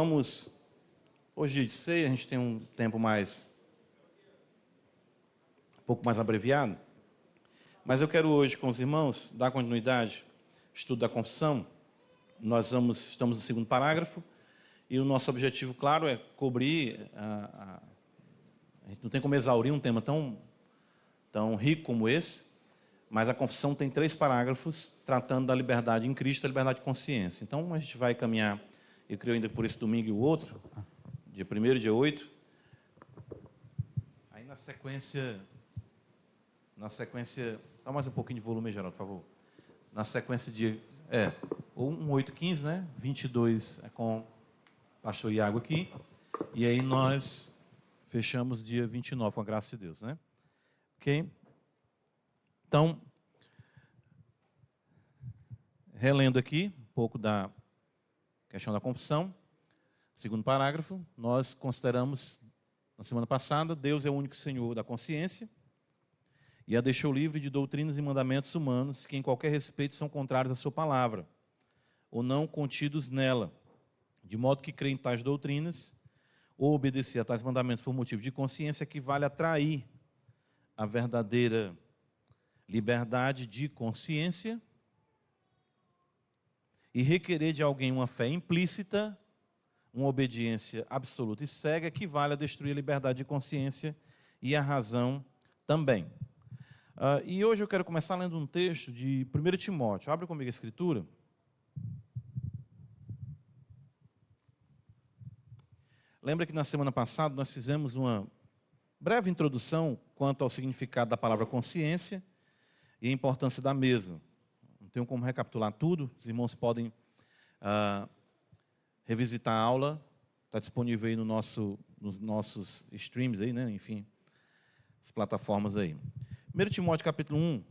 Vamos, hoje de ceia, a gente tem um tempo um pouco mais abreviado, mas eu quero hoje com os irmãos dar continuidade ao estudo da confissão. Estamos no segundo parágrafo e o nosso objetivo, claro, é cobrir, a gente não tem como exaurir um tema tão rico como esse, mas a confissão tem 3 parágrafos tratando da liberdade em Cristo, a liberdade de consciência. Então a gente vai caminhar, eu creio ainda por esse domingo e o outro, dia 1º e dia 8. Aí na sequência, só mais um pouquinho de volume, Geraldo, por favor. Na sequência de, ou 8:15, né? 22 é com o pastor Iago aqui. E aí nós fechamos dia 29, com a graça de Deus, né? Ok? Então, relendo aqui um pouco da questão da confissão, segundo parágrafo, nós consideramos, na semana passada, Deus é o único Senhor da consciência e a deixou livre de doutrinas e mandamentos humanos que em qualquer respeito são contrários à sua palavra, ou não contidos nela, de modo que crer em tais doutrinas ou obedecer a tais mandamentos por motivo de consciência equivale a trair a verdadeira liberdade de consciência e requerer de alguém uma fé implícita, uma obediência absoluta e cega, equivale a destruir a liberdade de consciência e a razão também. E hoje eu quero começar lendo um texto de 1 Timóteo. Abre comigo a Escritura. Lembra que na semana passada nós fizemos uma breve introdução quanto ao significado da palavra consciência e a importância da mesma. Não tenho como recapitular tudo, os irmãos podem revisitar a aula, está disponível aí nos nossos streams, aí, né? Enfim, as plataformas aí. 1 Timóteo capítulo 1.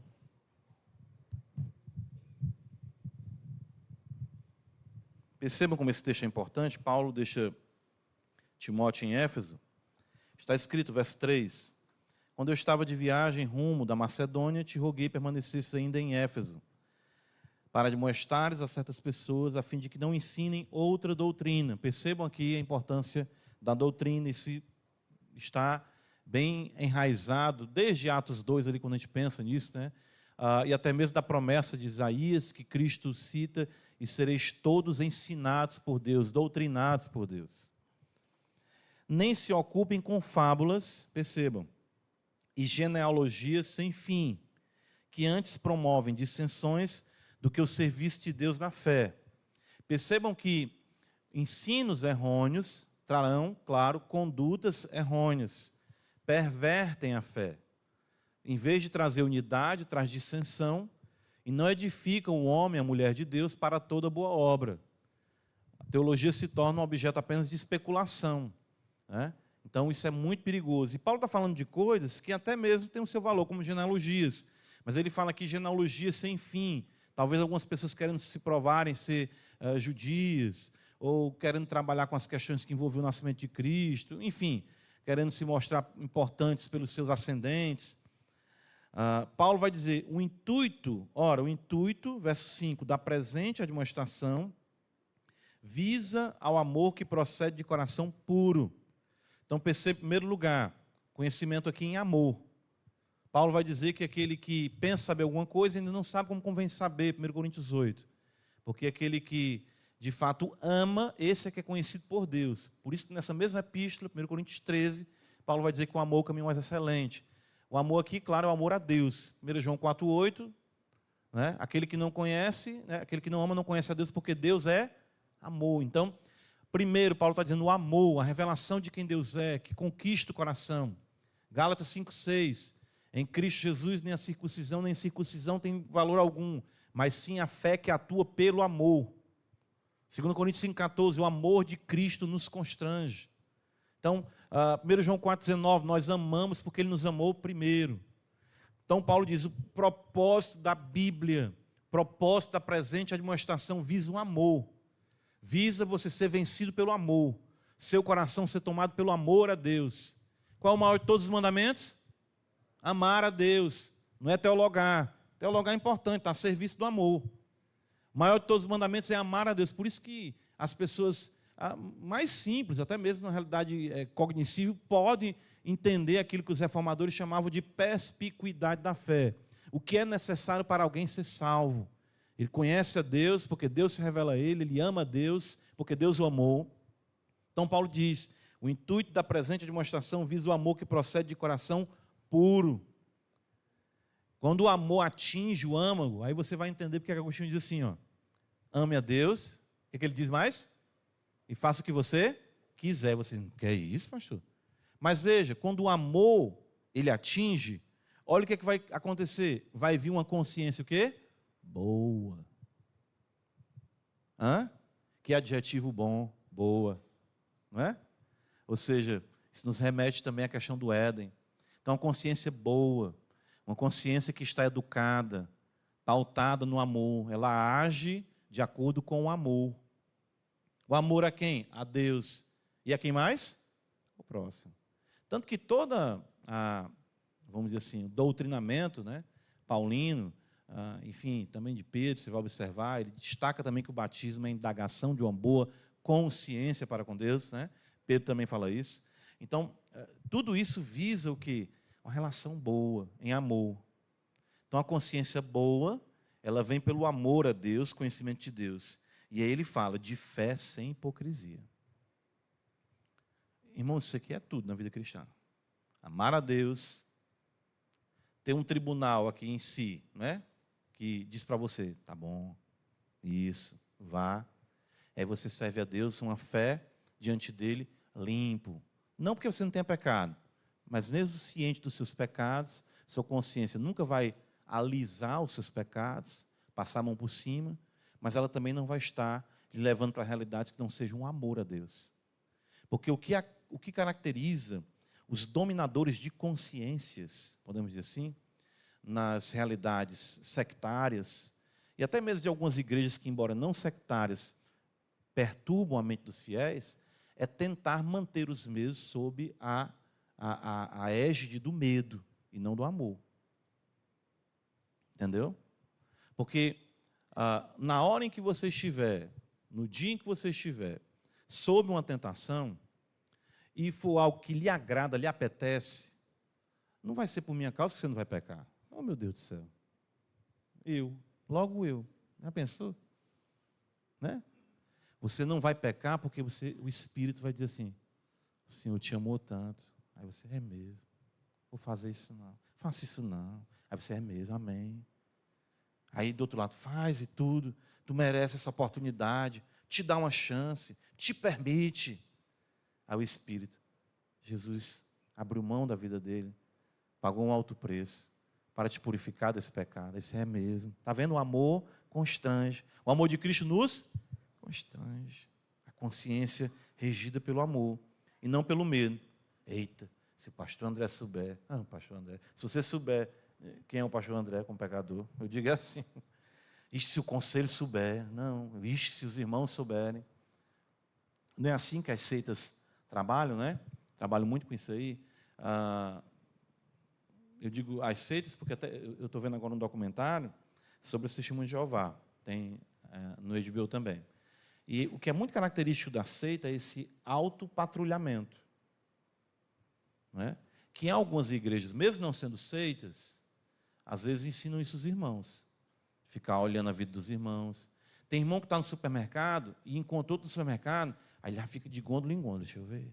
Percebam como esse texto é importante. Paulo deixa Timóteo em Éfeso. Está escrito, verso 3. Quando eu estava de viagem rumo da Macedônia, te roguei permanecesses ainda em Éfeso, para admoestares a certas pessoas, a fim de que não ensinem outra doutrina. Percebam aqui a importância da doutrina, isso está bem enraizado, desde Atos 2, ali, quando a gente pensa nisso, né? E até mesmo da promessa de Isaías, que Cristo cita, e sereis todos ensinados por Deus, doutrinados por Deus. Nem se ocupem com fábulas, percebam, e genealogias sem fim, que antes promovem dissensões do que o serviço de Deus na fé. Percebam que ensinos errôneos trarão, claro, condutas errôneas, pervertem a fé. Em vez de trazer unidade, traz dissensão, e não edificam o homem, a mulher de Deus, para toda boa obra. A teologia se torna um objeto apenas de especulação, né? Então isso é muito perigoso. E Paulo está falando de coisas que até mesmo têm o seu valor, como genealogias. Mas ele fala aqui genealogias sem fim. Talvez algumas pessoas querendo se provarem ser judias, ou querendo trabalhar com as questões que envolvem o nascimento de Cristo, enfim, querendo se mostrar importantes pelos seus ascendentes. Paulo vai dizer, o intuito, verso 5, da presente admoestação, visa ao amor que procede de coração puro. Então, perceba, em primeiro lugar, conhecimento aqui em amor. Paulo vai dizer que aquele que pensa saber alguma coisa ainda não sabe como convém saber, 1 Coríntios 8. Porque aquele que, de fato, ama, esse é que é conhecido por Deus. Por isso que nessa mesma epístola, 1 Coríntios 13, Paulo vai dizer que o amor é o caminho mais excelente. O amor aqui, claro, é o amor a Deus. 1 João 4,8, né? Aquele que não conhece, né? Aquele que não ama não conhece a Deus, porque Deus é amor. Então, primeiro, Paulo está dizendo o amor, a revelação de quem Deus é, que conquista o coração. Gálatas 5,6, em Cristo Jesus nem a circuncisão nem a incircuncisão tem valor algum, mas sim a fé que atua pelo amor. 2 Coríntios 5,14, o amor de Cristo nos constrange. Então, 1 João 4,19, nós amamos porque Ele nos amou primeiro. Então, Paulo diz, o propósito da Bíblia, o propósito da presente admoestação visa o amor. Visa você ser vencido pelo amor. Seu coração ser tomado pelo amor a Deus. Qual é o maior de todos os mandamentos? Amar a Deus. Não é teologar. Teologar é importante, está a serviço do amor. O maior de todos os mandamentos é amar a Deus. Por isso que as pessoas mais simples, até mesmo na realidade cognitiva, pode entender aquilo que os reformadores chamavam de perspicuidade da fé. O que é necessário para alguém ser salvo? Ele conhece a Deus, porque Deus se revela a ele ama a Deus, porque Deus o amou. Então Paulo diz, o intuito da presente demonstração visa o amor que procede de coração puro. Quando o amor atinge o âmago, aí você vai entender porque Agostinho diz assim, ó, ame a Deus, o que ele diz mais? E faça o que você quiser. Você não quer isso, pastor? Mas veja, quando o amor, ele atinge, olha o que vai acontecer. Vai vir uma consciência o quê? Boa. Que adjetivo bom, boa. Não é? Ou seja, isso nos remete também à questão do Éden. Então, uma consciência boa, uma consciência que está educada, pautada no amor, ela age de acordo com o amor. O amor a quem? A Deus. E a quem mais? O próximo. Tanto que toda vamos dizer assim, o doutrinamento, né, paulino, enfim, também de Pedro, você vai observar, ele destaca também que o batismo é a indagação de uma boa consciência para com Deus, né? Pedro também fala isso. Então, tudo isso visa o quê? Uma relação boa, em amor. Então, a consciência boa, ela vem pelo amor a Deus, conhecimento de Deus. E aí ele fala de fé sem hipocrisia. Irmãos, isso aqui é tudo na vida cristã. Amar a Deus, ter um tribunal aqui em si, né? Que diz para você, tá bom, isso, vá. Aí você serve a Deus uma fé diante dele limpo. Não porque você não tenha pecado, mas mesmo ciente dos seus pecados, sua consciência nunca vai alisar os seus pecados, passar a mão por cima, mas ela também não vai estar lhe levando para realidades que não sejam um amor a Deus. Porque o que caracteriza os dominadores de consciências, podemos dizer assim, nas realidades sectárias, e até mesmo de algumas igrejas que, embora não sectárias, perturbam a mente dos fiéis, é tentar manter os mesmos sob a égide do medo e não do amor. Entendeu? Porque na hora em que você estiver, no dia em que você estiver, sob uma tentação, e for algo que lhe agrada, lhe apetece, não vai ser por minha causa que você não vai pecar. Oh, meu Deus do céu. Logo eu. Já pensou? Né? Você não vai pecar porque o Espírito vai dizer assim, o Senhor te amou tanto. Aí você, é mesmo. Vou fazer isso não. Faça isso não. Aí você, é mesmo, amém. Aí do outro lado, faz e tudo. Tu merece essa oportunidade. Te dá uma chance. Te permite. Aí o Espírito, Jesus abriu mão da vida dele, pagou um alto preço para te purificar desse pecado. Isso é mesmo. Está vendo? O amor constrange. O amor de Cristo nos constrange. A consciência regida pelo amor e não pelo medo. Eita, se o pastor André souber. Pastor André. Se você souber quem é o pastor André como pecador, eu digo assim. Ixi, se o conselho souber. Não, ixi, se os irmãos souberem. Não é assim que as seitas trabalham, né? Trabalho muito com isso aí. Eu digo as seitas porque até eu estou vendo agora um documentário sobre o testemunho de Jeová. Tem no HBO também. E o que é muito característico da seita é esse autopatrulhamento. Não é? Que em algumas igrejas, mesmo não sendo seitas, às vezes ensinam isso os irmãos. Ficar olhando a vida dos irmãos. Tem irmão que está no supermercado e encontrou outro no supermercado, aí ele já fica de gôndola em gôndola, deixa eu ver.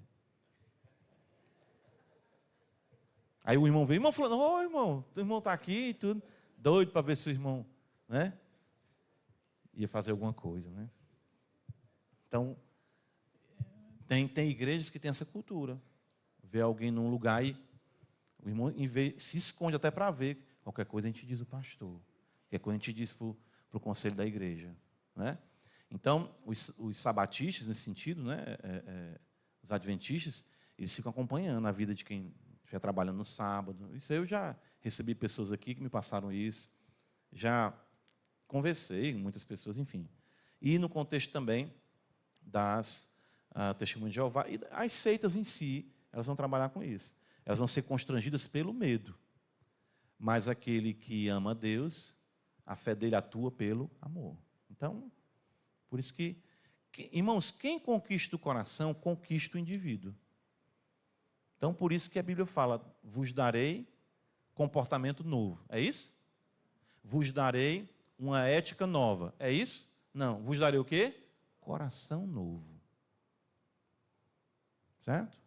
Aí o irmão veio, irmão falando, ô irmão, teu irmão está aqui e tudo, doido para ver se o irmão, né, ia fazer alguma coisa, né? Então, tem igrejas que tem essa cultura. Vê alguém num lugar e o irmão se esconde até para ver. Qualquer coisa a gente diz o pastor. Qualquer coisa a gente diz para o conselho da igreja. Né? Então, os sabatistas, nesse sentido, né, os adventistas, eles ficam acompanhando a vida de quem estiver trabalhando no sábado. Isso eu já recebi pessoas aqui que me passaram isso. Já conversei com muitas pessoas, enfim. E no contexto também das testemunhas de Jeová. E as seitas em si, elas vão trabalhar com isso. Elas vão ser constrangidas pelo medo. Mas aquele que ama a Deus, a fé dele atua pelo amor. Então, por isso que Irmãos, quem conquista o coração, conquista o indivíduo. Então, por isso que a Bíblia fala, vos darei comportamento novo. É isso? Vos darei uma ética nova. É isso? Não. Vos darei o quê? Coração novo. Certo?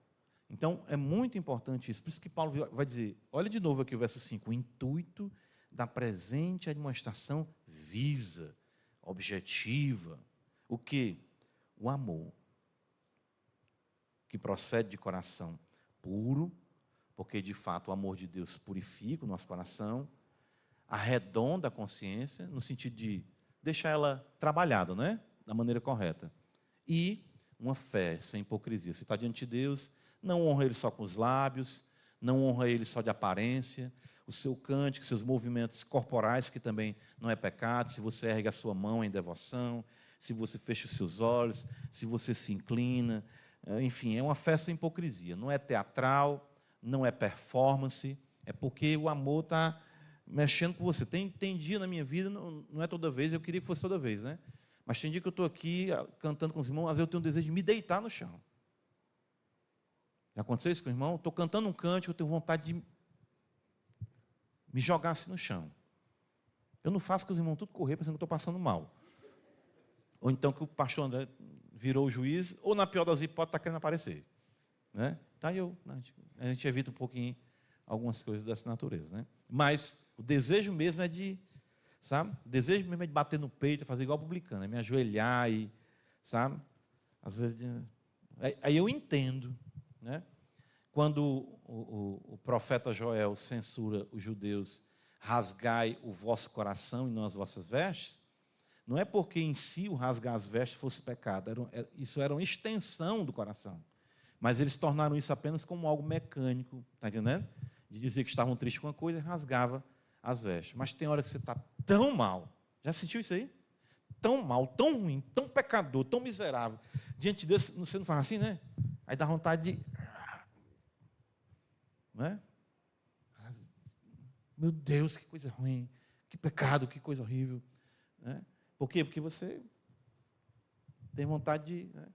Então, é muito importante isso. Por isso que Paulo vai dizer, olha de novo aqui o verso 5, o intuito da presente admoestação visa, objetiva, o quê? O amor, que procede de coração puro, porque, de fato, o amor de Deus purifica o nosso coração, arredonda a consciência, no sentido de deixar ela trabalhada, não é? Da maneira correta. E uma fé sem hipocrisia. Você está diante de Deus, não honra Ele só com os lábios, não honra Ele só de aparência, o seu cântico, seus movimentos corporais, que também não é pecado, se você ergue a sua mão em devoção, se você fecha os seus olhos, se você se inclina, enfim, é uma fé sem hipocrisia. Não é teatral, não é performance, é porque o amor está mexendo com você. Tem dia na minha vida, não é toda vez, eu queria que fosse toda vez, né? Mas tem dia que eu estou aqui cantando com os irmãos, às vezes eu tenho um desejo de me deitar no chão. Já aconteceu isso com o irmão? Estou cantando um cântico, eu tenho vontade de me jogar assim no chão. Eu não faço que os irmãos tudo correr, pensando que estou passando mal. Ou então que o pastor André virou o juiz, ou na pior das hipóteses está querendo aparecer. Né? Tá, a gente evita um pouquinho algumas coisas dessa natureza. Né? Mas o desejo mesmo é de, sabe? O desejo mesmo é de bater no peito, fazer igual publicano, é me ajoelhar e, sabe? Às vezes, aí eu entendo, né? Quando o profeta Joel censura os judeus, rasgai o vosso coração e não as vossas vestes, não é porque em si o rasgar as vestes fosse pecado, isso era uma extensão do coração. Mas eles tornaram isso apenas como algo mecânico, está entendendo? De dizer que estavam tristes com uma coisa e rasgava as vestes. Mas tem hora que você está tão mal, já sentiu isso aí? Tão mal, tão ruim, tão pecador, tão miserável. Diante de Deus, você não faz assim, né? Aí dá vontade de... Não é? Meu Deus, que coisa ruim, que pecado, que coisa horrível. Né? Por quê? Porque você tem vontade de... Né?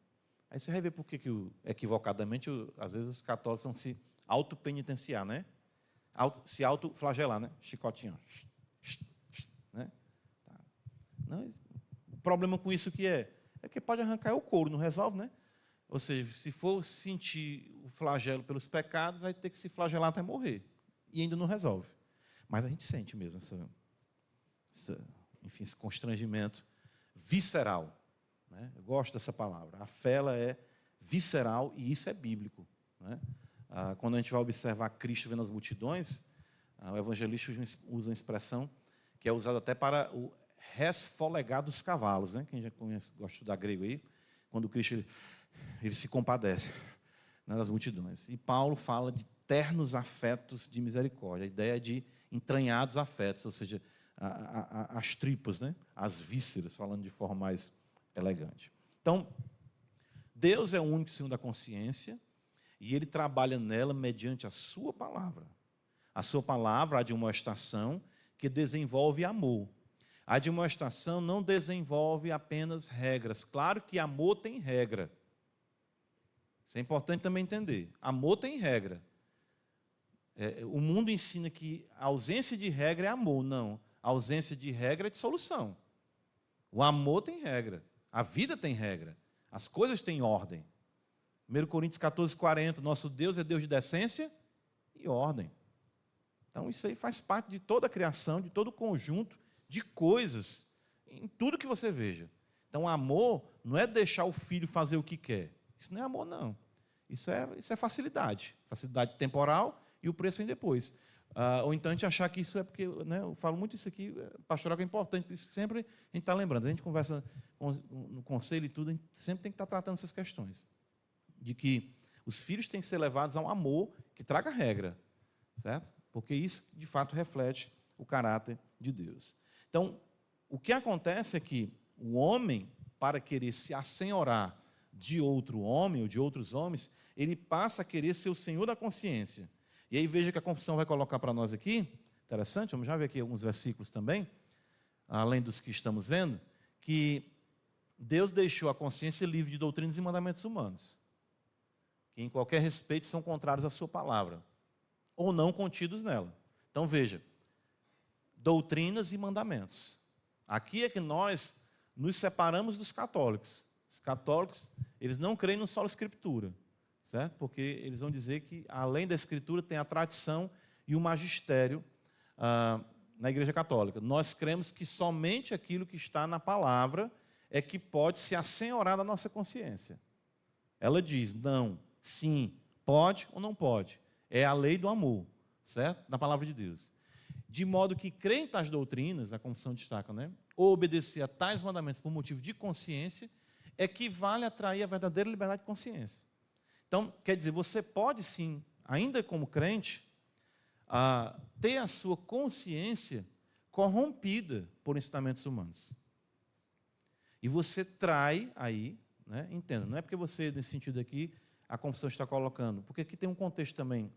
Aí você vai ver por que equivocadamente, às vezes, os católicos vão se autopenitenciar, né? Se autoflagelar, né? Chicotinho. Né? Tá. Não, o problema com isso que é que pode arrancar o couro, não resolve, né? Ou seja, se for sentir o flagelo pelos pecados, vai ter que se flagelar até morrer. E ainda não resolve. Mas a gente sente mesmo enfim, esse constrangimento visceral. Né? Eu gosto dessa palavra. A fé ela é visceral e isso é bíblico. Né? Quando a gente vai observar Cristo vendo as multidões, o evangelista usa uma expressão que é usada até para o resfolegar dos cavalos. Né? Quem já conhece, gosta de estudar grego aí, quando Cristo ele se compadece, né, das multidões. E Paulo fala de ternos afetos de misericórdia, a ideia de entranhados afetos, ou seja, as tripas, né, as vísceras, falando de forma mais elegante. Então, Deus é o único Senhor da consciência e Ele trabalha nela mediante a sua palavra. A sua palavra, a admoestação, que desenvolve amor. A admoestação não desenvolve apenas regras. Claro que amor tem regra. Isso é importante também entender. Amor tem regra. O mundo ensina que a ausência de regra é amor. Não. A ausência de regra é dissolução. O amor tem regra. A vida tem regra. As coisas têm ordem. 1 Coríntios 14:40, nosso Deus é Deus de decência e ordem. Então, isso aí faz parte de toda a criação, de todo o conjunto de coisas, em tudo que você veja. Então, amor não é deixar o filho fazer o que quer. Isso não é amor, não. Isso é facilidade. Facilidade temporal e o preço vem depois. Ou então a gente achar que isso é porque... Né, eu falo muito isso aqui, pastoral, que é importante, isso sempre a gente está lembrando. A gente conversa no conselho e tudo, a gente sempre tem que estar tratando essas questões. De que os filhos têm que ser levados a um amor que traga regra. Certo? Porque isso, de fato, reflete o caráter de Deus. Então, o que acontece é que o homem, para querer se assenhorar de outro homem ou de outros homens, ele passa a querer ser o senhor da consciência. E aí veja que a confissão vai colocar para nós aqui, interessante, vamos já ver aqui alguns versículos também, além dos que estamos vendo, que Deus deixou a consciência livre de doutrinas e mandamentos humanos, que em qualquer respeito são contrários à sua palavra, ou não contidos nela. Então veja, doutrinas e mandamentos. Aqui é que nós nos separamos dos católicos. Os católicos, eles não creem no solo escritura, certo? Porque eles vão dizer que, além da escritura, tem a tradição e o magistério na Igreja Católica. Nós cremos que somente aquilo que está na palavra é que pode se assenhorar da nossa consciência. Ela diz, não, sim, pode ou não pode. É a lei do amor, certo? Na palavra de Deus. De modo que crer em tais doutrinas, a confissão destaca, né? Ou obedecer a tais mandamentos por motivo de consciência, equivale a atrair a verdadeira liberdade de consciência. Então, quer dizer, você pode sim, ainda como crente, ter a sua consciência corrompida por ensinamentos humanos. E você trai aí, né? Entenda, não é porque você, nesse sentido aqui, a confissão está colocando, porque aqui tem um contexto também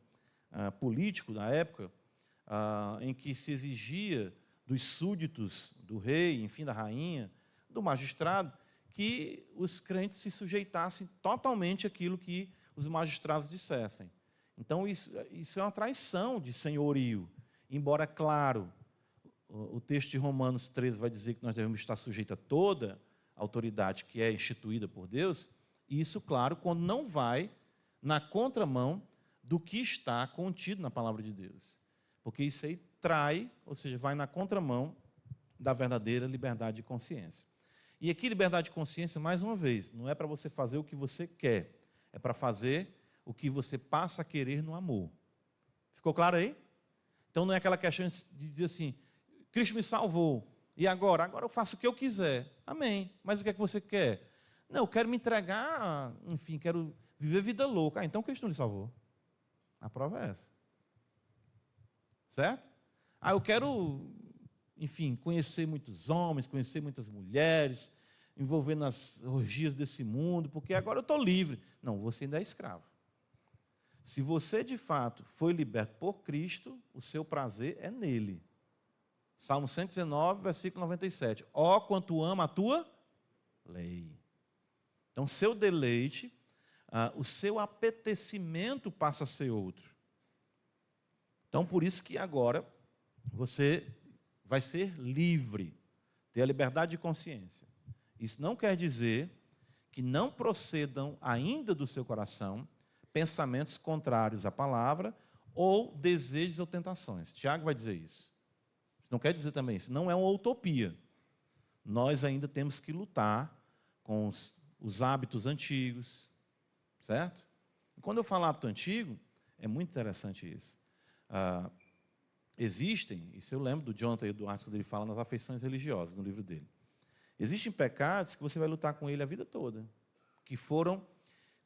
político da época, em que se exigia dos súditos, do rei, enfim, da rainha, do magistrado, que os crentes se sujeitassem totalmente àquilo que os magistrados dissessem. Então, isso é uma traição de senhorio. Embora, claro, o texto de Romanos 13 vai dizer que nós devemos estar sujeitos a toda a autoridade que é instituída por Deus, e isso, claro, quando não vai na contramão do que está contido na palavra de Deus. Porque isso aí trai, ou seja, vai na contramão da verdadeira liberdade de consciência. E aqui, liberdade de consciência, mais uma vez, não é para você fazer o que você quer, é para fazer o que você passa a querer no amor. Ficou claro aí? Então não é aquela questão de dizer assim, Cristo me salvou, e agora? Agora eu faço o que eu quiser. Amém. Mas o que é que você quer? Não, eu quero me entregar, enfim, quero viver vida louca. Então Cristo não lhe salvou. A prova é essa. Certo? Eu quero, enfim, conhecer muitos homens, conhecer muitas mulheres, envolver nas orgias desse mundo, porque agora eu estou livre. Não, você ainda é escravo. Se você, de fato, foi liberto por Cristo, o seu prazer é nele. Salmo 119, versículo 97. Ó, quanto ama a tua lei. Então, seu deleite, o seu apetecimento passa a ser outro. Então, por isso que agora você vai ser livre, ter a liberdade de consciência. Isso não quer dizer que não procedam ainda do seu coração pensamentos contrários à palavra ou desejos ou tentações. Tiago vai dizer isso. Isso não quer dizer também isso. Não é uma utopia. Nós ainda temos que lutar com os hábitos antigos, certo? E quando eu falo hábito antigo, é muito interessante isso. Existem, isso eu lembro do Jonathan Edwards, quando ele fala nas afeições religiosas, no livro dele. Existem pecados que você vai lutar com ele a vida toda, que foram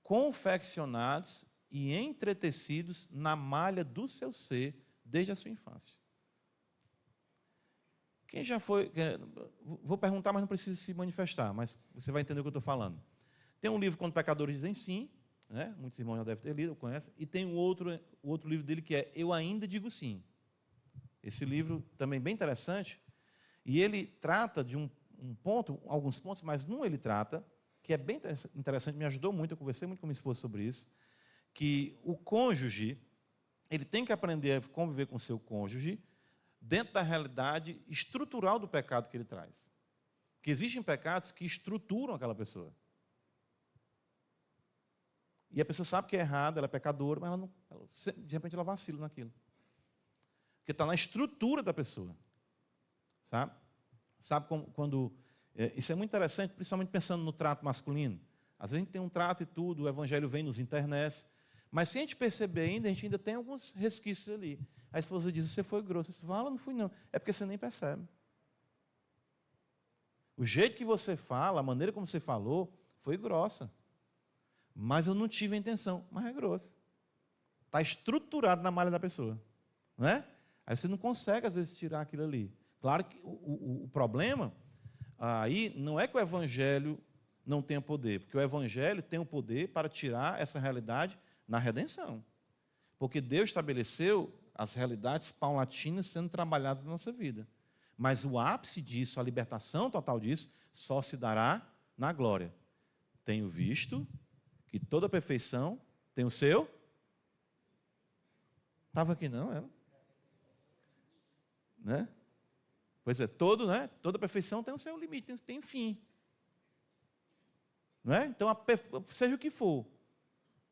confeccionados e entretecidos na malha do seu ser desde a sua infância. Quem já foi... Vou perguntar, mas não precisa se manifestar, mas você vai entender o que eu estou falando. Tem um livro Quando Pecadores Dizem Sim, né? Muitos irmãos já devem ter lido, conhecem, e tem o outro livro dele que é Eu Ainda Digo Sim. Esse livro também bem interessante, e ele trata de alguns pontos, mas num ele trata, que é bem interessante, me ajudou muito, eu conversei muito com minha esposa sobre isso, que o cônjuge, ele tem que aprender a conviver com o seu cônjuge dentro da realidade estrutural do pecado que ele traz. Porque existem pecados que estruturam aquela pessoa. E a pessoa sabe que é errado, ela é pecadora, mas de repente ela vacila naquilo. Porque está na estrutura da pessoa. Sabe? Sabe quando... isso é muito interessante, principalmente pensando no trato masculino. Às vezes a gente tem um trato e tudo, o evangelho vem, nos internece. Mas se a gente perceber ainda, a gente ainda tem alguns resquícios ali. A esposa diz, você foi grosso. Você fala, não fui não. É porque você nem percebe. O jeito que você fala, a maneira como você falou, foi grossa. Mas eu não tive a intenção, mas é grosso. Está estruturado na malha da pessoa. Não é? Aí você não consegue, às vezes, tirar aquilo ali. Claro que o problema aí não é que o evangelho não tenha poder, porque o evangelho tem o poder para tirar essa realidade na redenção. Porque Deus estabeleceu as realidades paulatinas sendo trabalhadas na nossa vida. Mas o ápice disso, a libertação total disso, só se dará na glória. Tenho visto que toda perfeição tem o seu. Estava aqui não, era? Né? Pois é, toda perfeição tem o seu limite, tem fim. Não é? Então, seja o que for,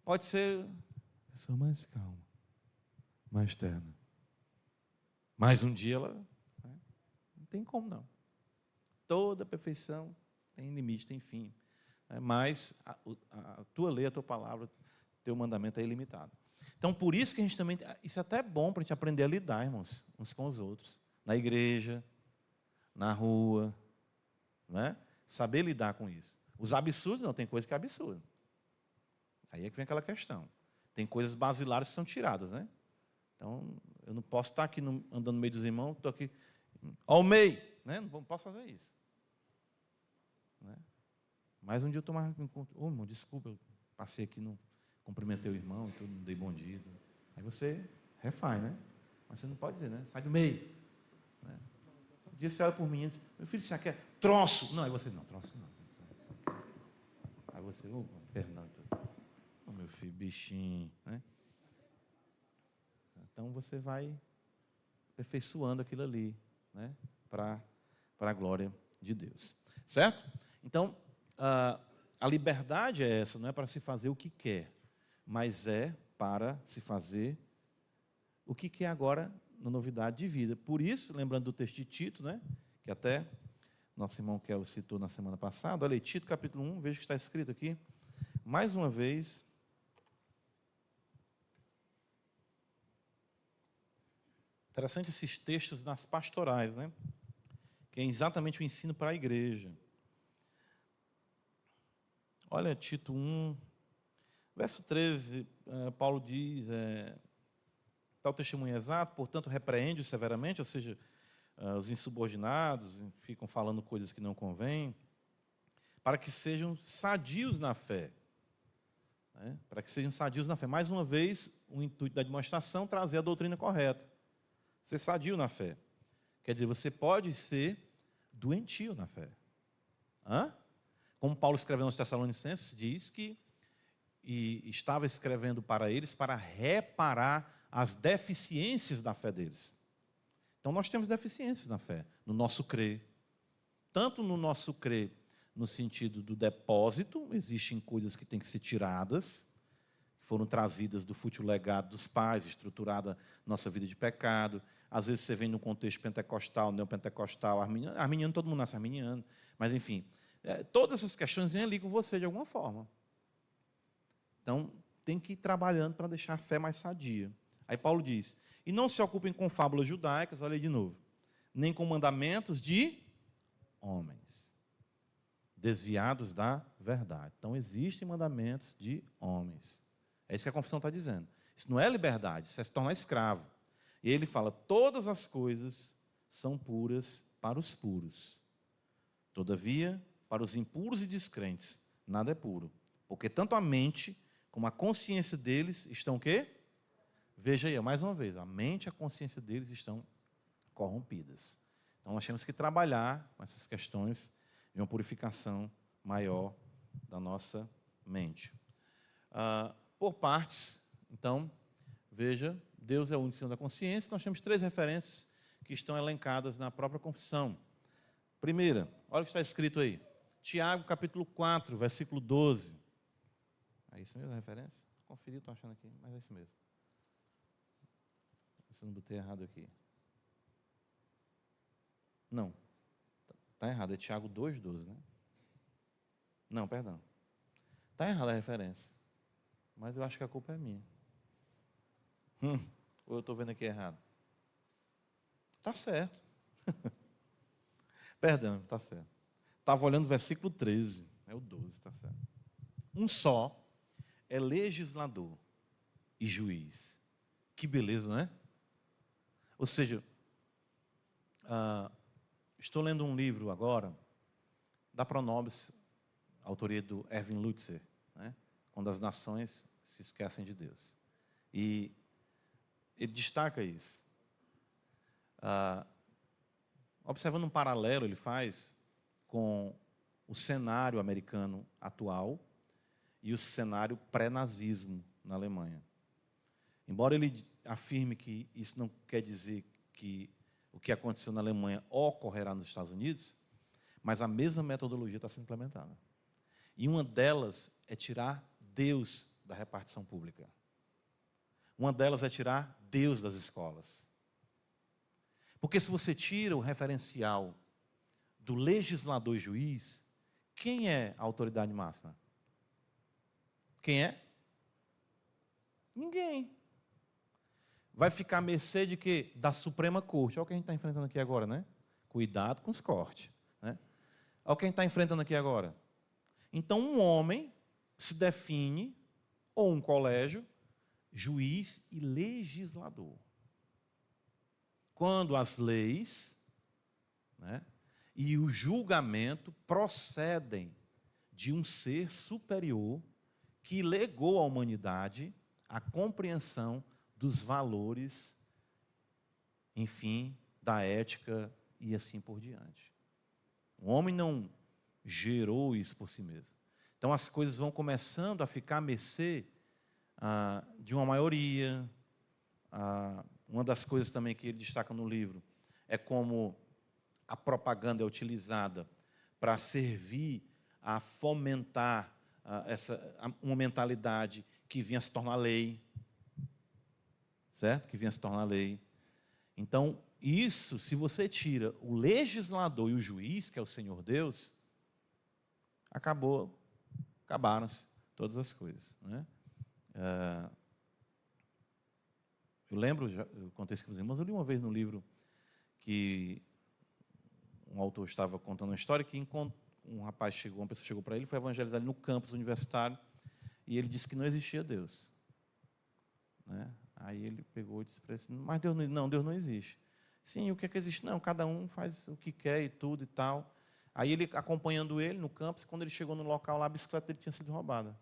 pode ser a pessoa mais calma, mais terna. Mas um dia ela, né? Não tem como não. Toda perfeição tem limite, tem fim. Mas a tua lei, a tua palavra, o teu mandamento é ilimitado. Então, por isso que a gente também... Isso é até bom para a gente aprender a lidar, irmãos, uns com os outros. Na igreja, na rua, né? Saber lidar com isso. Os absurdos, não, tem coisa que é absurdo. Aí é que vem aquela questão. Tem coisas basilares que são tiradas, né? Então, eu não posso estar aqui andando no meio dos irmãos, estou aqui, ao meio, né? Não posso fazer isso. Né? Mas um dia eu estou mais... irmão, desculpa, eu passei aqui, não cumprimentei o irmão, e tudo, não dei bom dia. Aí você refaz, né? Mas você não pode dizer, né? Sai do meio. Né? Um dia você olha por mim e diz, meu filho, você quer troço? Não, aí você, não, troço não. Aí você, perdão, meu filho, bichinho, né? Então você vai aperfeiçoando aquilo ali, né? Para a glória de Deus. Certo? Então, a liberdade é essa, não é para se fazer o que quer, mas é para se fazer o que quer agora na novidade de vida. Por isso, lembrando do texto de Tito, né? Que até nosso irmão Kel citou na semana passada, olha aí, Tito capítulo 1, veja que está escrito aqui, mais uma vez. Interessante esses textos nas pastorais, né? Que é exatamente o ensino para a igreja. Olha, Tito 1, verso 13, Paulo diz, tal testemunho exato, portanto, repreende-o severamente, ou seja, os insubordinados ficam falando coisas que não convêm, para que sejam sadios na fé. Né? Para que sejam sadios na fé. Mais uma vez, o intuito da demonstração, trazer a doutrina correta. Ser sadio na fé. Quer dizer, você pode ser doentio na fé. Como Paulo escreveu aos Tessalonicenses, diz que estava escrevendo para eles para reparar as deficiências da fé deles. Então, nós temos deficiências na fé, no nosso crer. Tanto no nosso crer, no sentido do depósito, existem coisas que têm que ser tiradas, que foram trazidas do fútil legado dos pais, estruturada nossa vida de pecado. Às vezes você vem no contexto pentecostal, neopentecostal, arminiano, todo mundo nasce arminiano, mas enfim, todas essas questões vêm ali com você de alguma forma. Então, tem que ir trabalhando para deixar a fé mais sadia. Aí Paulo diz, e não se ocupem com fábulas judaicas, olha aí de novo, nem com mandamentos de homens, desviados da verdade. Então, existem mandamentos de homens. É isso que a confissão está dizendo. Isso não é liberdade, isso é se tornar escravo. E ele fala, todas as coisas são puras para os puros. Todavia, para os impuros e descrentes, nada é puro. Porque tanto a mente como a consciência deles estão o quê? Veja aí, mais uma vez, a mente e a consciência deles estão corrompidas. Então, nós temos que trabalhar com essas questões de uma purificação maior da nossa mente. Por partes, então, veja, Deus é o único Senhor da consciência. Nós temos 3 referências que estão elencadas na própria confissão. Primeira, olha o que está escrito aí. Tiago, capítulo 4, versículo 12. É isso mesmo a referência? Conferi, estou achando aqui, mas é isso mesmo. Se eu não botei errado aqui. Não, está errado, é Tiago 2,12, né? Não, perdão. Está errada a referência. Mas eu acho que a culpa é minha. Ou eu estou vendo aqui errado? Está certo. Perdão, está certo. Estava olhando o versículo 13. É o 12, está certo. Um só é legislador e juiz. Que beleza, não é? Ou seja, estou lendo um livro agora, da Pronobis, autoria do Erwin Lutzer, né? Quando as nações se esquecem de Deus. E ele destaca isso. Observando um paralelo, ele faz com o cenário americano atual e o cenário pré-nazismo na Alemanha. Embora ele afirme que isso não quer dizer que o que aconteceu na Alemanha ocorrerá nos Estados Unidos, mas a mesma metodologia está sendo implementada. E uma delas é tirar Deus da repartição pública. Uma delas é tirar Deus das escolas. Porque se você tira o referencial do legislador e juiz, quem é a autoridade máxima? Quem é? Ninguém. Vai ficar à mercê de quê? Da Suprema Corte. Olha o que a gente está enfrentando aqui agora, né? Cuidado com os cortes. Né? Olha o que a gente está enfrentando aqui agora. Então, um homem se define, ou um colégio, juiz e legislador. Quando as leis, né, e o julgamento procedem de um ser superior que legou à humanidade a compreensão dos valores, enfim, da ética e assim por diante. O homem não gerou isso por si mesmo. Então, as coisas vão começando a ficar à mercê de uma maioria. Uma das coisas também que ele destaca no livro é como a propaganda é utilizada para servir a fomentar uma mentalidade que vinha a se tornar lei. Certo? Que vinha a se tornar lei. Então, isso, se você tira o legislador e o juiz, que é o Senhor Deus, acabaram-se todas as coisas. Né? Eu lembro, eu contei isso com os irmãos, eu li uma vez no livro que um autor estava contando uma história que uma pessoa chegou para ele, foi evangelizar ele no campus universitário, e ele disse que não existia Deus. Né? Aí ele pegou e disse para ele, mas Deus não existe. Sim, o que é que existe? Não, cada um faz o que quer e tudo e tal. Aí ele, acompanhando ele no campus, quando ele chegou no local lá, a bicicleta dele tinha sido roubada.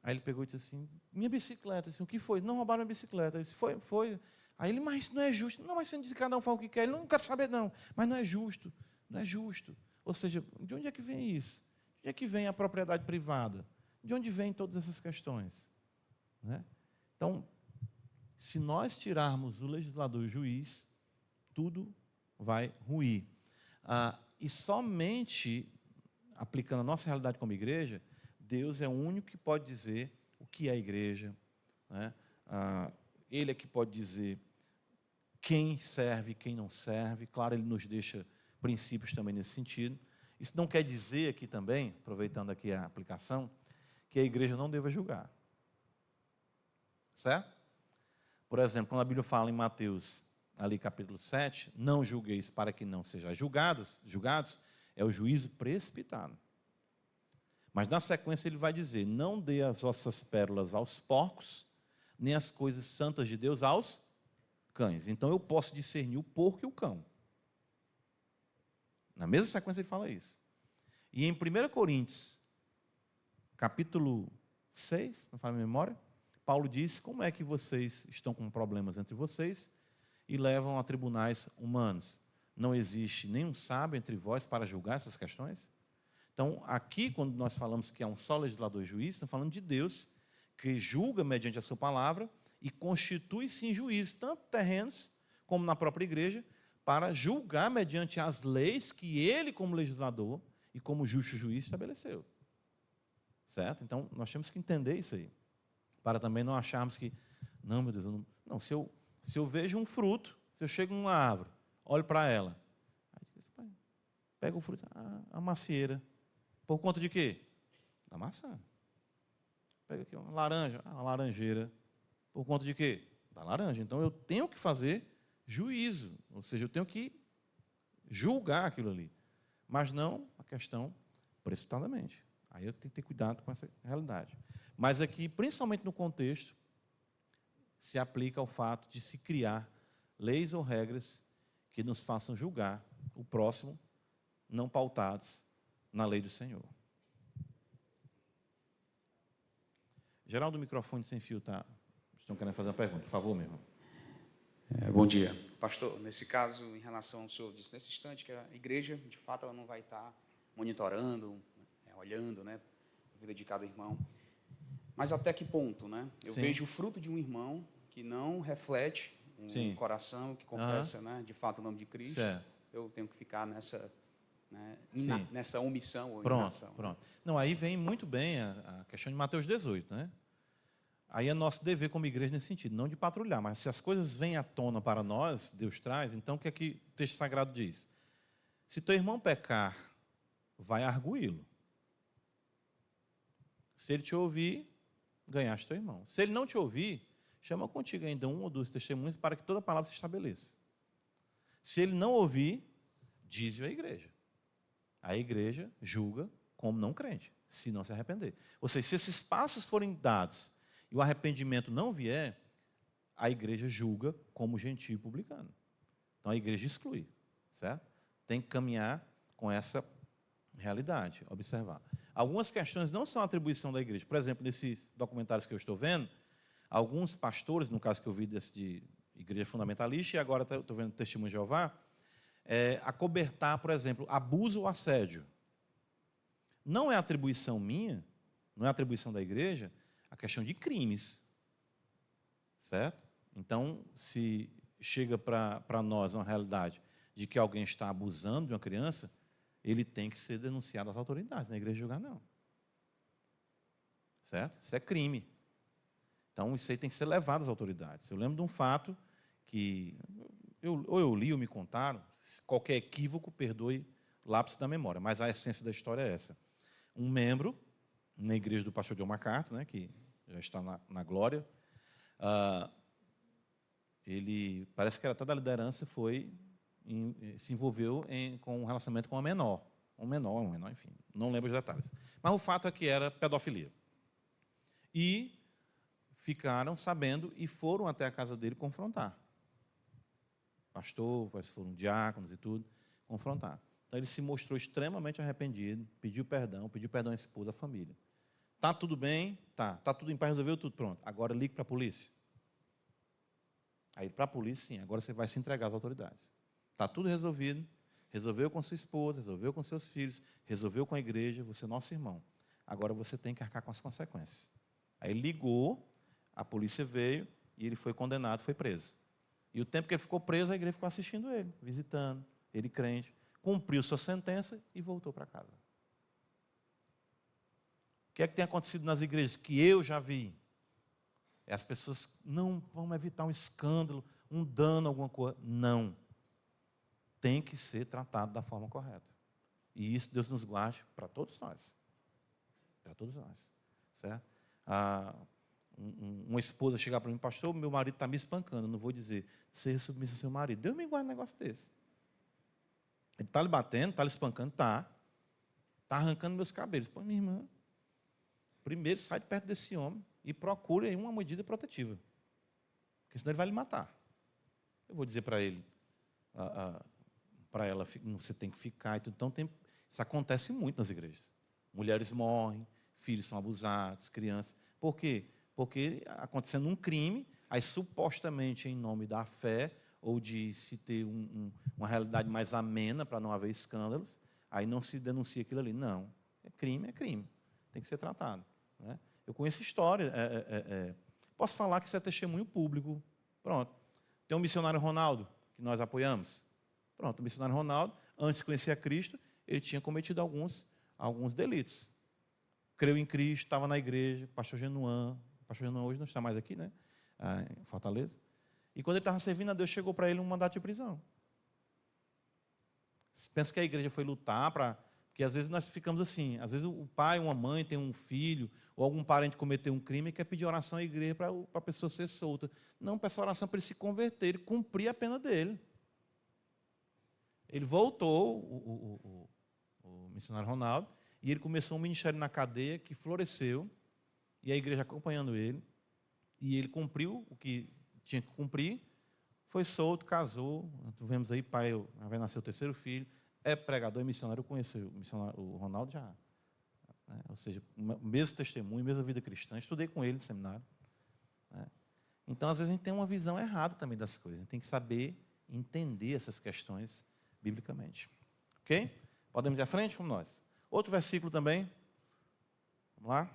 Aí ele pegou e disse assim, minha bicicleta, assim, o que foi? Não roubaram a bicicleta. Ele disse, foi. Aí ele, mas isso não é justo. Não, mas você diz que cada um faz o que quer. Ele, não quero saber não, mas não é justo. Não é justo. Ou seja, de onde é que vem isso? De onde é que vem a propriedade privada? De onde vêm todas essas questões? Né? Então, se nós tirarmos o legislador e o juiz, tudo vai ruir. E somente, aplicando a nossa realidade como igreja, Deus é o único que pode dizer o que é a igreja. Né? Ele é que pode dizer quem serve e quem não serve. Claro, ele nos deixa princípios também nesse sentido. Isso não quer dizer aqui também, aproveitando aqui a aplicação, que a igreja não deva julgar. Certo? Por exemplo, quando a Bíblia fala em Mateus, ali capítulo 7, não julgueis para que não sejais julgados, é o juízo precipitado. Mas na sequência ele vai dizer, não dê as vossas pérolas aos porcos, nem as coisas santas de Deus aos cães. Então eu posso discernir o porco e o cão. Na mesma sequência ele fala isso. E em 1 Coríntios, capítulo 6, não falo a memória, Paulo diz, como é que vocês estão com problemas entre vocês e levam a tribunais humanos? Não existe nenhum sábio entre vós para julgar essas questões? Então, aqui, quando nós falamos que é um só legislador e juiz, estamos falando de Deus, que julga mediante a sua palavra e constitui, sim, juízes, tanto terrenos como na própria igreja, para julgar mediante as leis que ele, como legislador e como justo juiz, estabeleceu. Certo? Então, nós temos que entender isso aí. Para também não acharmos que, não, meu Deus, não, se eu vejo um fruto, se eu chego numa árvore, olho para ela, aí, pega o fruto, a macieira, por conta de quê? Da maçã. Pega aqui uma laranja, uma laranjeira, por conta de quê? Da laranja. Então eu tenho que fazer juízo, ou seja, eu tenho que julgar aquilo ali, mas não a questão precipitadamente. Aí eu tenho que ter cuidado com essa realidade. Mas aqui, principalmente no contexto, se aplica ao fato de se criar leis ou regras que nos façam julgar o próximo, não pautados na lei do Senhor. Geraldo, o microfone sem fio, tá? Estão querendo fazer uma pergunta, por favor, meu irmão. Bom dia. Pastor, nesse caso, em relação ao senhor disse nesse instante que a igreja, de fato, ela não vai estar monitorando, olhando, né, a vida de cada irmão. Mas até que ponto, né? Eu Sim. vejo o fruto de um irmão que não reflete um coração que confessa, né, de fato o nome de Cristo. Certo. Eu tenho que ficar nessa, né, Sim. nessa omissão ou Pronto, inação. pronto. Não, aí vem muito bem a questão de Mateus 18, né? Aí é nosso dever como igreja nesse sentido, não de patrulhar, mas se as coisas vêm à tona para nós, Deus traz, então o que é que o texto sagrado diz? Se teu irmão pecar, vai arguí-lo. Se ele te ouvir, ganhaste teu irmão. Se ele não te ouvir, chama contigo ainda um ou dois testemunhos para que toda palavra se estabeleça. Se ele não ouvir, diz-o à igreja. A igreja julga como não crente, se não se arrepender. Ou seja, se esses passos forem dados e o arrependimento não vier, a igreja julga como gentio publicano. Então a igreja exclui, certo? Tem que caminhar com essa realidade, observar. Algumas questões não são atribuição da igreja. Por exemplo, nesses documentários que eu estou vendo, alguns pastores, no caso que eu vi desse de igreja fundamentalista, e agora estou vendo Testemunho de Jeová, acobertar, por exemplo, abuso ou assédio. Não é atribuição minha, não é atribuição da igreja, a questão de crimes. Certo? Então, se chega para nós uma realidade de que alguém está abusando de uma criança, ele tem que ser denunciado às autoridades, na igreja julgar não. Certo? Isso é crime. Então, isso aí tem que ser levado às autoridades. Eu lembro de um fato que eu li ou me contaram, qualquer equívoco, perdoe lápis da memória, mas a essência da história é essa. Um membro, na igreja do pastor John MacArthur, né, que já está na glória, ele, parece que era até da liderança, se envolveu com um relacionamento com uma menor. Um menor, enfim, não lembro os detalhes. Mas o fato é que era pedofilia. E ficaram sabendo e foram até a casa dele confrontar. Pastor, foram diáconos e tudo, confrontar. Então ele se mostrou extremamente arrependido, pediu perdão à esposa, à família. Tá tudo bem? Tá tudo em paz, resolveu tudo, pronto. Agora ligue para a polícia. Aí para a polícia, sim, agora você vai se entregar às autoridades. Está tudo resolvido, resolveu com sua esposa, resolveu com seus filhos, resolveu com a igreja, você é nosso irmão. Agora você tem que arcar com as consequências. Aí ligou, a polícia veio e ele foi condenado, foi preso. E o tempo que ele ficou preso, a igreja ficou assistindo ele, visitando, ele crente, cumpriu sua sentença e voltou para casa. O que é que tem acontecido nas igrejas que eu já vi? As pessoas não vão evitar um escândalo, um dano, alguma coisa. Não. Tem que ser tratado da forma correta. E isso Deus nos guarde para todos nós. Para todos nós. Certo? Uma esposa chegar para mim, pastor, meu marido está me espancando. Eu não vou dizer, seja submissa ao seu marido. Deus me guarda um negócio desse. Ele está lhe batendo, está lhe espancando? Está. Está arrancando meus cabelos. Pô, minha irmã, primeiro sai de perto desse homem e procure uma medida protetiva. Porque senão ele vai lhe matar. Eu vou dizer para ele, para ela, você tem que ficar. Então, isso acontece muito nas igrejas. Mulheres morrem, filhos são abusados, crianças. Por quê? Porque acontecendo um crime, aí supostamente em nome da fé, ou de se ter uma realidade mais amena para não haver escândalos, aí não se denuncia aquilo ali. Não, é crime, tem que ser tratado. Né? Eu conheço história. Posso falar que isso é testemunho público. Pronto. Tem um missionário Ronaldo, que nós apoiamos. Pronto, o missionário Ronaldo, antes de conhecer a Cristo, ele tinha cometido alguns delitos. Creu em Cristo, estava na igreja, pastor Genuan hoje não está mais aqui, né? Em Fortaleza. E quando ele estava servindo a Deus, chegou para ele um mandato de prisão. Pensa que a igreja foi lutar para... Porque às vezes nós ficamos assim, às vezes o pai, uma mãe tem um filho, ou algum parente cometeu um crime e quer pedir oração à igreja para a pessoa ser solta. Não, peça oração para ele se converter, ele cumprir a pena dele. Ele voltou, o missionário Ronaldo, e ele começou um ministério na cadeia que floresceu, e a igreja acompanhando ele, e ele cumpriu o que tinha que cumprir, foi solto, casou, vemos aí, pai, vai nascer o terceiro filho, é pregador e missionário. Eu conheci o Ronaldo já, né? Ou seja, mesmo testemunho, mesma vida cristã, estudei com ele no seminário. Né? Então, às vezes, a gente tem uma visão errada também das coisas, a gente tem que saber entender essas questões biblicamente. Ok? Podemos ir à frente? Vamos nós. Outro versículo também. Vamos lá.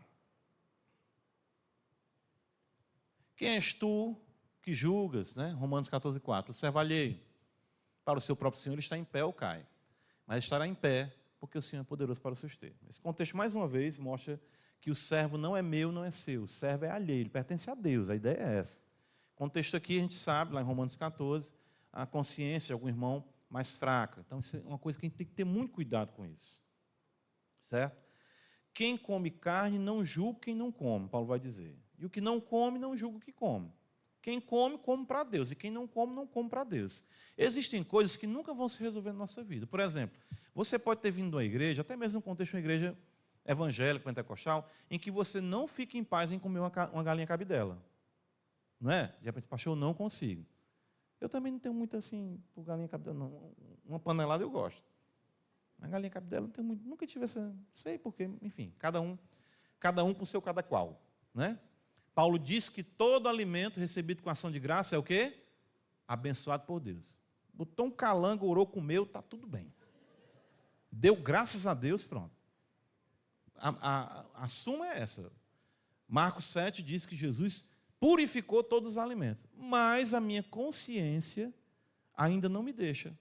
Quem és tu que julgas, né? Romanos 14:4. O servo alheio para o seu próprio Senhor, ele está em pé ou cai. Mas estará em pé, porque o Senhor é poderoso para o suster. Esse contexto, mais uma vez, mostra que o servo não é meu, não é seu. O servo é alheio, ele pertence a Deus. A ideia é essa. O contexto aqui, a gente sabe, lá em Romanos 14, a consciência de algum irmão mais fraca. Então, isso é uma coisa que a gente tem que ter muito cuidado com isso. Certo? Quem come carne não julga quem não come, Paulo vai dizer. E o que não come, não julga o que come. Quem come, come para Deus. E quem não come para Deus. Existem coisas que nunca vão se resolver na nossa vida. Por exemplo, você pode ter vindo à igreja, até mesmo no contexto de uma igreja evangélica, pentecostal, em que você não fica em paz em comer uma galinha cabidela. Não é? De repente, pastor, eu não consigo. Eu também não tenho muito assim, por galinha cabidela, não. Uma panelada eu gosto. A galinha cabidela não tem muito, nunca tive essa, não sei porquê, enfim, cada um com o seu cada qual, né? Paulo diz que todo alimento recebido com ação de graça é o quê? Abençoado por Deus. Botou um calango, orou, comeu, está tudo bem. Deu graças a Deus, pronto. A suma é essa. Marcos 7 diz que Jesus purificou todos os alimentos, mas a minha consciência ainda não me deixa.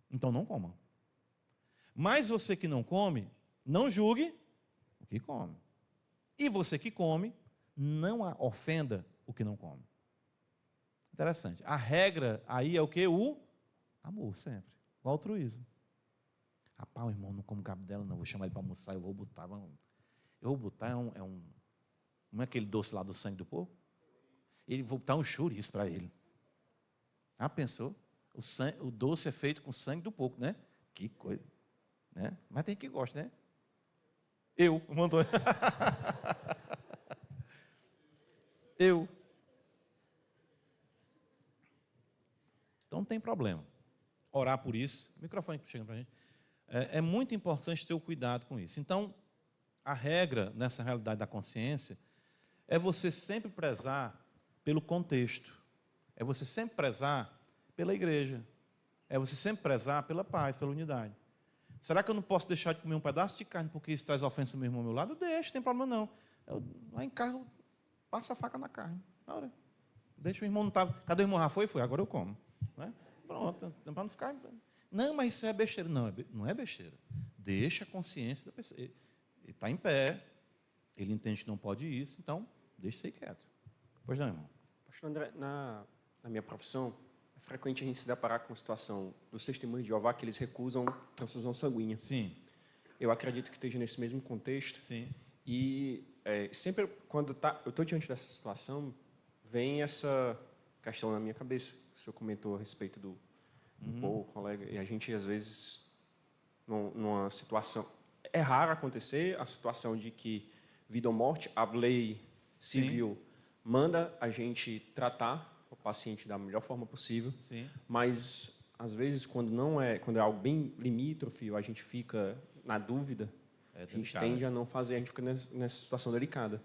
Então não coma. Mas você que não come, não julgue o que come. E você que come, não ofenda o que não come. Interessante. A regra aí é o quê? O amor, sempre. O altruísmo. Rapaz, o irmão não come cabidela, não. Vou chamar ele para almoçar, eu vou botar. Não é aquele doce lá do sangue do porco? Vou botar um chouriço para ele. Ah, pensou? O doce é feito com sangue do porco, né? Que coisa. Né? Mas tem que gosta, né? Eu. Eu. Então não tem problema. Orar por isso. O microfone chegando para a gente. É muito importante ter o cuidado com isso. Então, a regra nessa realidade da consciência é você sempre prezar pelo contexto. É você sempre prezar pela igreja. É você sempre prezar pela paz, pela unidade. Será que eu não posso deixar de comer um pedaço de carne porque isso traz ofensa ao meu irmão ao meu lado? Eu deixo, não tem problema não. Lá em casa, eu passo a faca na carne. Na hora. Deixa o irmão não estar. Cadê o irmão? Já foi? Foi. Agora eu como. Né? Pronto. Para não ficar. Não, mas isso é besteira. Não é besteira. Deixa a consciência da pessoa. Ele está em pé, ele entende que não pode isso, então deixa isso aí quieto. Pois não, irmão. Pastor André, na minha profissão, é frequente a gente se deparar com a situação dos testemunhos de Jeová que eles recusam transfusão sanguínea. Sim. Eu acredito que esteja nesse mesmo contexto. Sim. E sempre quando eu estou diante dessa situação, vem essa questão na minha cabeça. O senhor comentou a respeito do colega, e a gente, às vezes, numa situação... É raro acontecer a situação de que vida ou morte, a lei civil manda a gente tratar o paciente da melhor forma possível. Sim. Mas, às vezes, quando é algo bem limítrofe, a gente fica na dúvida, a gente tende a não fazer, a gente fica nessa situação delicada.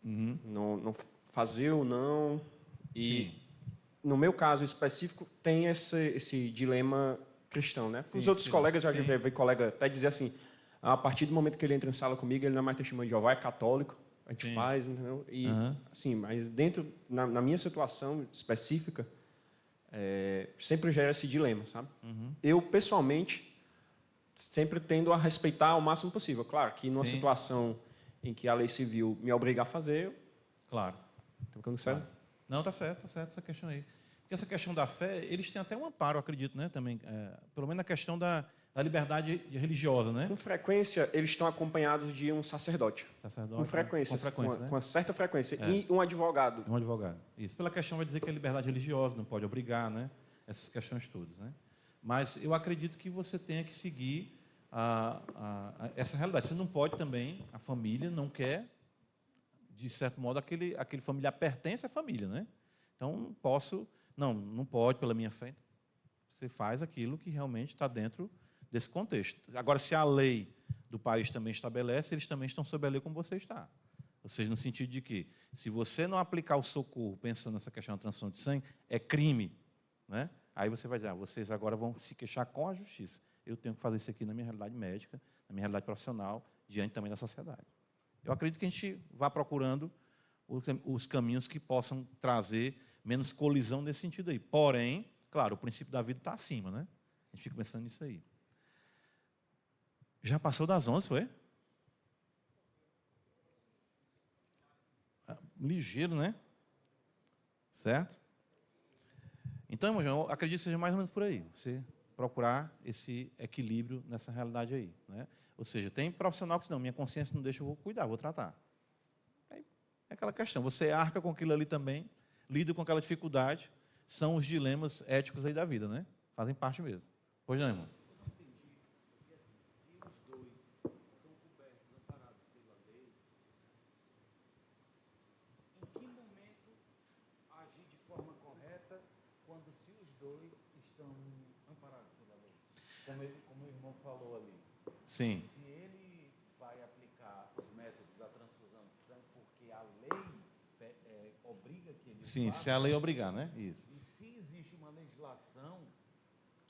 Não fazer ou não. E, sim. No meu caso específico, tem esse dilema cristão, né? Para os outros colegas, já vi colega até dizer assim, a partir do momento que ele entra em sala comigo, ele não é mais testemunho de Jeová, é católico, a gente faz, entendeu? E, assim, mas na minha situação específica, sempre gera esse dilema, sabe? Eu, pessoalmente, sempre tendo a respeitar ao máximo possível. Claro que numa situação em que a lei civil me obriga a fazer, claro. Está ficando certo? Claro. Não, está certo essa questão aí. Porque essa questão da fé, eles têm até um amparo, acredito, né? Também, pelo menos na questão da liberdade religiosa, né? Com frequência, eles estão acompanhados de um sacerdote. Sacerdote. Com frequência, né? com uma certa frequência. E um advogado. Um advogado. Isso. Pela questão vai dizer que é liberdade religiosa, não pode obrigar, né? Essas questões todas, né? Mas eu acredito que você tenha que seguir essa realidade. Você não pode também, a família não quer, de certo modo, aquele familiar pertence à família, né? Então, não pode, pela minha fé. Você faz aquilo que realmente está dentro desse contexto. Agora, se a lei do país também estabelece, eles também estão sob a lei como você está. Ou seja, no sentido de que, se você não aplicar o socorro, pensando nessa questão da transfusão de sangue, é crime, né? Aí você vai dizer, vocês agora vão se queixar com a justiça. eu tenho que fazer isso aqui na minha realidade médica, na minha realidade profissional, diante também da sociedade. Eu acredito que a gente vá procurando os caminhos que possam trazer menos colisão nesse sentido aí. Porém, claro, o princípio da vida está acima, né? A gente fica pensando nisso aí. Já passou das 11, foi? Ligeiro, né? Certo? Então, irmão, eu acredito que seja mais ou menos por aí. Você procurar esse equilíbrio nessa realidade aí, né? Ou seja, tem profissional que diz, não, minha consciência não deixa, eu vou cuidar, vou tratar. Aí é aquela questão, você arca com aquilo ali também, lida com aquela dificuldade, são os dilemas éticos aí da vida, né? Fazem parte mesmo. Pois não, irmão? Como o irmão falou ali, Sim. se ele vai aplicar os métodos da transfusão de sangue porque a lei obriga que ele Sim, faça, se a lei obrigar, né? Isso. e se existe uma legislação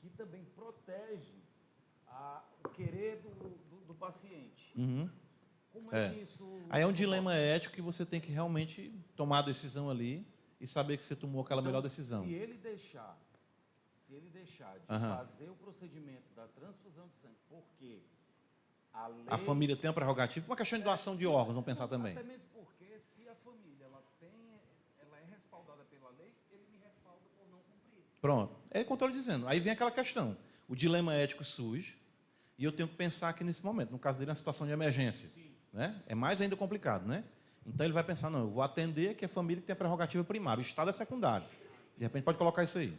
que também protege o querer do paciente. Uhum. Como é que isso... Aí é um dilema ético que você tem que realmente tomar a decisão ali e saber que você tomou aquela melhor decisão. Se ele deixar de fazer o procedimento da transfusão de sangue, porque a lei... A família tem a prerrogativa, uma questão de doação de órgãos, vamos pensar também. Até mesmo porque se a família ela é respaldada pela lei, ele me respalda por não cumprir. Pronto. É como eu estou lhe dizendo. Aí vem aquela questão. O dilema ético surge e eu tenho que pensar aqui nesse momento. No caso dele, é uma situação de emergência. Né? É mais ainda complicado, né? Então ele vai pensar, não, eu vou atender que a família que tem a prerrogativa primária, o Estado é secundário. De repente pode colocar isso aí.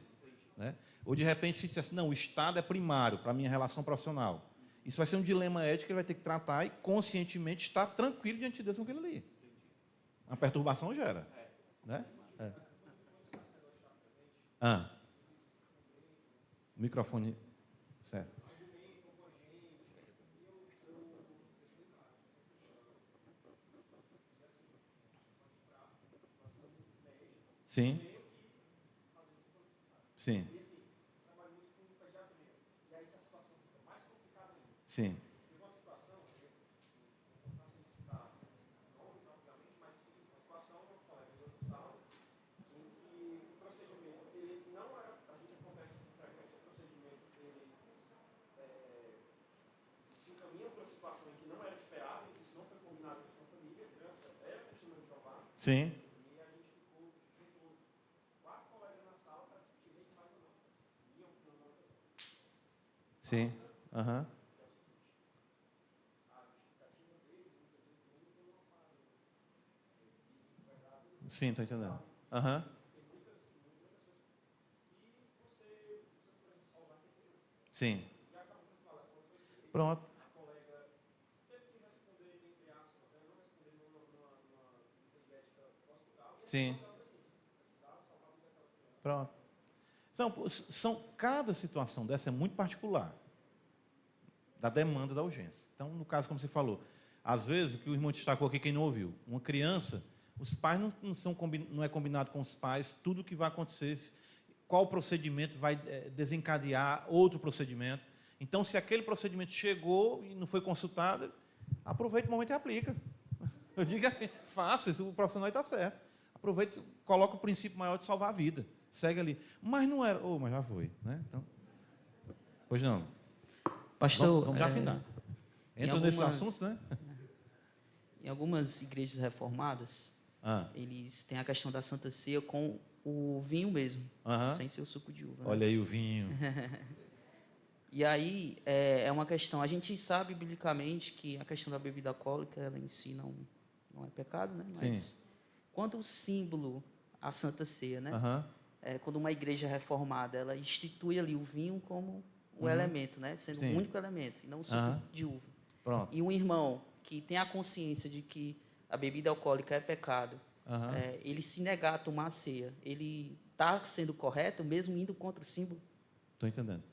Né? Ou de repente se dissesse, não, o Estado é primário para a minha relação profissional. Isso vai ser um dilema ético que ele vai ter que tratar e conscientemente estar tranquilo diante de Deus com aquilo ali. A perturbação gera. Né? O microfone. Certo. Sim. Sim. Sim. Se encaminha para uma situação em que não era esperado, e que isso não foi combinado com a família, a criança era testemunha de Jeová. Sim. E a gente ficou 4 colegas na sala para discutir lei de mais ou não. Iam para uma outra. Sim. Aham. Que é o seguinte: a justificativa deles muitas vezes nem tem uma palavra. Sim, estou entendendo. Aham. Tem muitas coisas. E você precisa salvar essa criança. Sim. E acabou por falar as coisas. Pronto. Sim. Pronto. Cada situação dessa é muito particular da demanda da urgência. Então, no caso, como você falou, às vezes, o que o irmão destacou aqui, quem não ouviu, uma criança, os pais não é combinado com os pais tudo o que vai acontecer, qual procedimento vai desencadear outro procedimento. Então, se aquele procedimento chegou e não foi consultado, aproveita o momento e aplica. Eu digo assim, faça isso, o profissional está certo. Aproveita, coloca o princípio maior de salvar a vida. Segue ali. Mas não era. Mas já foi. Né? Então, pois não. Pastor, vamos já afinar. Entra nesses assuntos, né? Em algumas igrejas reformadas, eles têm a questão da Santa Ceia com o vinho mesmo, sem ser o suco de uva. Né? Olha aí o vinho. E aí, é uma questão... A gente sabe, biblicamente, que a questão da bebida alcoólica, ela em si não é pecado, né? Mas Sim. quando o símbolo, a Santa Ceia, né? Quando uma igreja reformada, ela institui ali o vinho como o elemento, né? Sendo o único elemento, e não o suco de uva. Pronto. E um irmão que tem a consciência de que a bebida alcoólica é pecado, ele se negar a tomar a ceia, ele está sendo correto, mesmo indo contra o símbolo? Estou entendendo.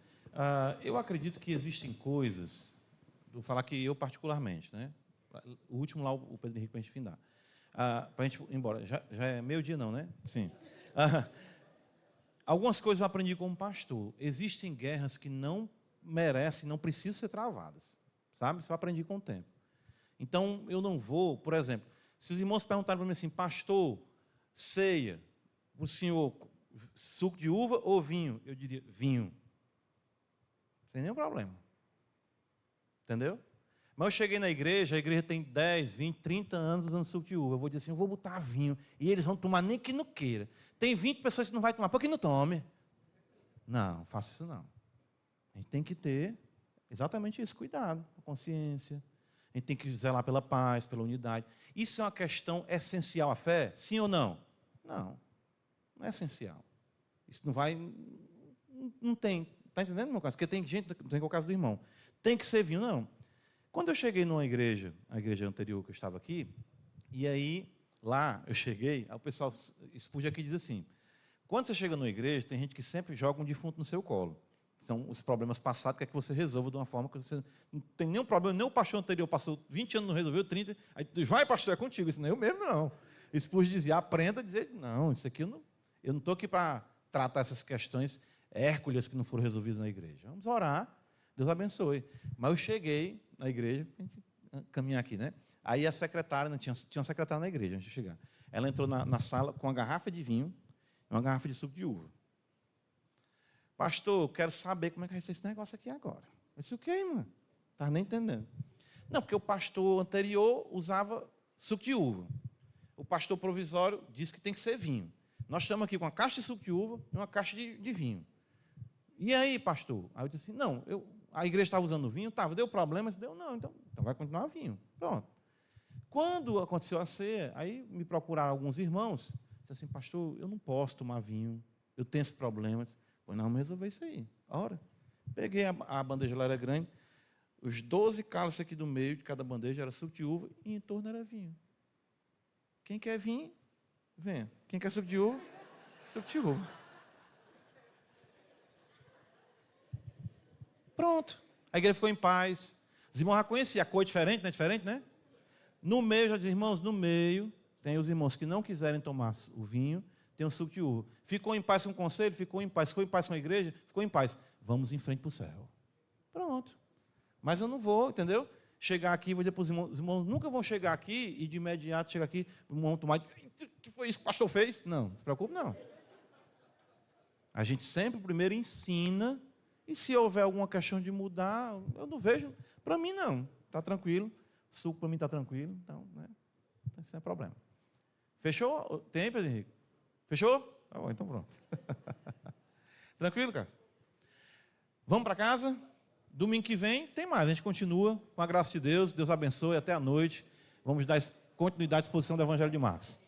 Eu acredito que existem coisas, vou falar que eu particularmente, né? O último lá, o Pedro Henrique, para a gente findar. Para a gente ir embora. Já é meio-dia, não, né? Sim. Algumas coisas eu aprendi como pastor. Existem guerras que não merecem, não precisam ser travadas. Sabe? Isso eu aprendi com o tempo. Então, eu não vou, por exemplo, se os irmãos perguntarem para mim assim, pastor, ceia, o senhor, suco de uva ou vinho? Eu diria, vinho. Sem nenhum problema. Entendeu? Mas eu cheguei na igreja, a igreja tem 10, 20, 30 anos usando suco de uva. Eu vou dizer assim, eu vou botar vinho. E eles vão tomar nem que não queira. Tem 20 pessoas que não vai tomar, por que não tome? Não, faça isso não. A gente tem que ter exatamente isso, cuidado, a consciência. A gente tem que zelar pela paz, pela unidade. Isso é uma questão essencial à fé? Sim ou não? Não. Não é essencial. Isso não vai... Não tem. Está entendendo, meu caso? Porque tem gente, não tem o caso do irmão. Tem que ser vinho, não. Quando eu cheguei numa igreja, a igreja anterior que eu estava aqui, e aí, lá, eu cheguei, aí o pessoal expôs aqui e diz assim, quando você chega numa igreja, tem gente que sempre joga um defunto no seu colo. São os problemas passados, que é que você resolva de uma forma que você não tem nenhum problema, nem o pastor anterior passou 20 anos, não resolveu, 30, aí tu diz, vai pastor, é contigo. Isso não, eu mesmo não. Expôs dizia, aprenda a dizer, não, isso aqui eu não estou aqui para tratar essas questões hércules que não foram resolvidas na igreja. Vamos orar, Deus abençoe. Mas eu cheguei na igreja, a gente caminhar aqui, né? Aí a secretária, tinha uma secretária na igreja antes de chegar. Ela entrou na sala com uma garrafa de vinho e uma garrafa de suco de uva. Pastor, eu quero saber como é que vai ser esse negócio aqui agora. Eu disse, o quê, irmã? Não estava nem entendendo. Não, porque o pastor anterior usava suco de uva. O pastor provisório disse que tem que ser vinho. Nós estamos aqui com uma caixa de suco de uva e uma caixa de vinho. E aí, pastor? Aí eu disse assim, não, a igreja estava usando vinho, estava, deu problema, deu não, então vai continuar vinho. Pronto. Quando aconteceu a ceia, aí me procuraram alguns irmãos, disse assim, pastor, eu não posso tomar vinho, eu tenho esses problemas. Pois não, vamos resolver isso aí. Ora, peguei a bandeja, lá era grande, os 12 cálices aqui do meio de cada bandeja era suco de uva e em torno era vinho. Quem quer vinho, venha. Quem quer suco de uva, suco de uva. Pronto. A igreja ficou em paz. Os irmãos já conheciam. A cor é diferente, não é diferente, né? No meio, já diz, irmãos, no meio, tem os irmãos que não quiserem tomar o vinho, tem um suco de uva. Ficou em paz com o conselho? Ficou em paz. Ficou em paz com a igreja? Ficou em paz. Vamos em frente para o céu. Pronto. Mas eu não vou, entendeu? Chegar aqui, vou dizer para os irmãos nunca vão chegar aqui e de imediato chegar aqui, o irmão tomar e dizer, o que foi isso que o pastor fez? Não, não se preocupe, não. A gente sempre primeiro ensina, e se houver alguma questão de mudar, eu não vejo, para mim não, está tranquilo, o suco para mim está tranquilo, então, né, sem problema. Fechou o tempo, Henrique? Fechou? Tá bom, então pronto. Tranquilo, Cássio? Vamos para casa? Domingo que vem tem mais, a gente continua com a graça de Deus, Deus abençoe, até a noite, vamos dar continuidade à exposição do Evangelho de Marcos.